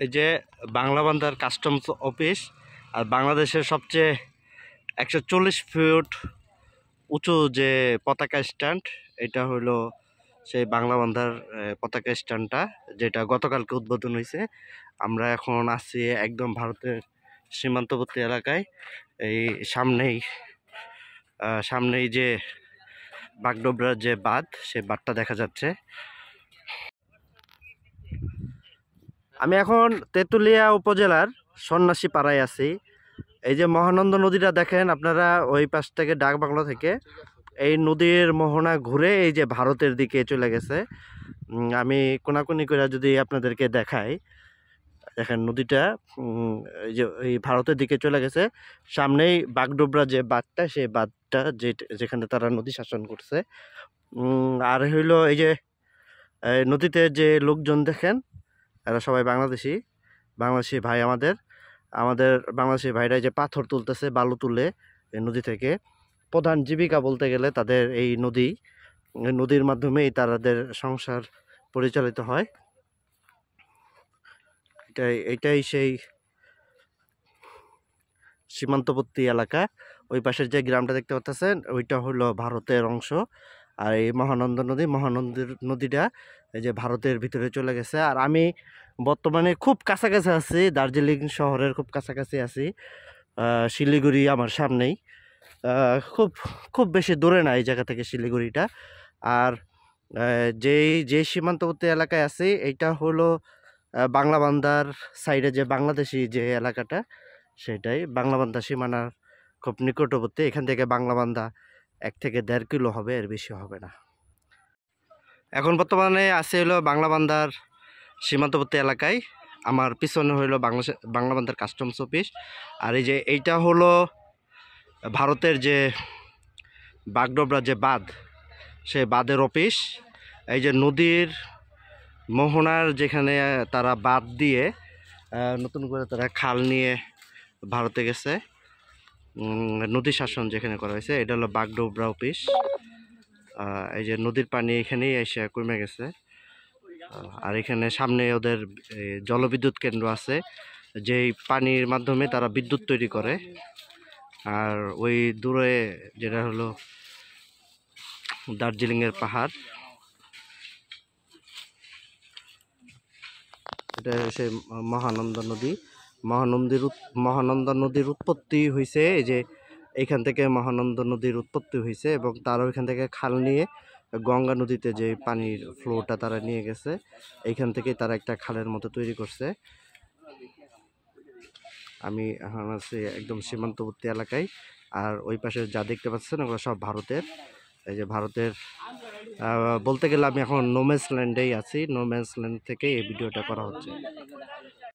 এই যে Bangla বান্ধার customs office, আর বাংলাদেশের সবচেয়ে 140 ফুট উঁচু যে পতাকা স্ট্যান্ড, এটা হলো সেই বাংলা বান্ধার পতাকা স্ট্যান্ডটা, যেটা গতকালকে উদ্বোধন হয়েছে। আমরা এখন আছি একদম ভারতের সীমান্তবর্তী এলাকায়। এই সামনেই যে বাগডোবরার যে বাঁধ, সেই বাঁধটা দেখা যাচ্ছে। আমি এখন তেঁতুলিয়া উপজেলার সন্ন্যাসী পাড়ায় আছি। এই যে মহানন্দা নদীটা দেখেন আপনারা, ওই পাশ থেকে ডাক বাংলা থেকে এই নদীর মোহনা ঘুরে এই যে ভারতের দিকে চলে গেছে। আমি কোনাকুনি করে যদি আপনাদেরকে দেখাই, দেখেন নদীটা এই যে এই ভারতের দিকে চলে গেছে। সামনেই বাগডোবরা যে বাঁধটা, সেই বাঁধটা যেখানে তারা নদী শাসন করছে। আর হইলো এই যে নদীতে যে লোকজন দেখেন, এরা সবাই বাংলাদেশি ভাই। আমাদের বাংলাদেশি ভাইরা যে পাথর তুলতেছে, বালু তুলে এই নদী থেকে। প্রধান জীবিকা বলতে গেলে তাদের এই নদীর মাধ্যমেই তাদের সংসার পরিচালিত হয়। এটাই সেই সীমান্তবর্তী এলাকা। ওই পাশের যে গ্রামটা দেখতে পাচ্ছেন, ওইটা হলো ভারতের অংশ। আর এই নদীটা এই যে ভারতের ভিতরে চলে গেছে। আর আমি বর্তমানে খুব কাছাকাছি আছি, দার্জিলিং শহরের খুব কাছাকাছি আছি। শিলিগুড়ি আমার সামনেই, খুব খুব বেশি দূরে না এই জায়গা থেকে শিলিগুড়িটা। আর যেই সীমান্তবর্তী এলাকায় আছি, এইটা হলো বাংলা বান্ধার সাইডে যে বাংলাদেশি যে এলাকাটা, সেটাই বাংলা বান্ধা সীমানার খুব নিকটবর্তী। এখান থেকে বাংলা বান্ধা 1 থেকে 1.5 কিলো হবে, এর বেশি হবে না। এখন বর্তমানে আছে হলো বাংলা বান্ধার সীমান্তবর্তী এলাকায়। আমার পিছনে হইলো বাংলা বান্ধার কাস্টমস অফিস। আর এই যে এইটা হলো ভারতের যে বাগডোবরা যে বাঁধ, সেই বাঁধের অফিস। এই যে নদীর মোহনার যেখানে তারা বাঁধ দিয়ে নতুন করে তারা খাল নিয়ে ভারতে গেছে, নদী শাসন যেখানে করা হয়েছে, এটা হলো বাগডোবরা অফিস। এই যে নদীর পানি এখানেই এসে কমে গেছে। আর এখানে সামনে ওদের জলবিদ্যুৎ কেন্দ্র আছে, যেই পানির মাধ্যমে তারা বিদ্যুৎ তৈরি করে। আর ওই দূরে যেটা হলো দার্জিলিংয়ের পাহাড়, এটা সেই মহানন্দা নদী। মহানন্দা নদীর উৎপত্তি হয়েছে এই যে এইখান থেকে মহানন্দা নদীর উৎপত্তি হয়েছে, এবং তারা ওইখান থেকে খাল নিয়ে গঙ্গা নদীতে যে পানির ফ্লোটা তারা নিয়ে গেছে, এইখান থেকে তারা একটা খালের মতো তৈরি করছে। আমি এখন আছি একদম সীমান্তবর্তী এলাকায়। আর ওই পাশে যা দেখতে পাচ্ছেন ওগুলো সব ভারতের। এই যে ভারতের বলতে গেলে আমি এখন নোম্যান্স ল্যান্ডেই আছি। নোম্যান্স ল্যান্ড থেকে এই ভিডিওটা করা হচ্ছে।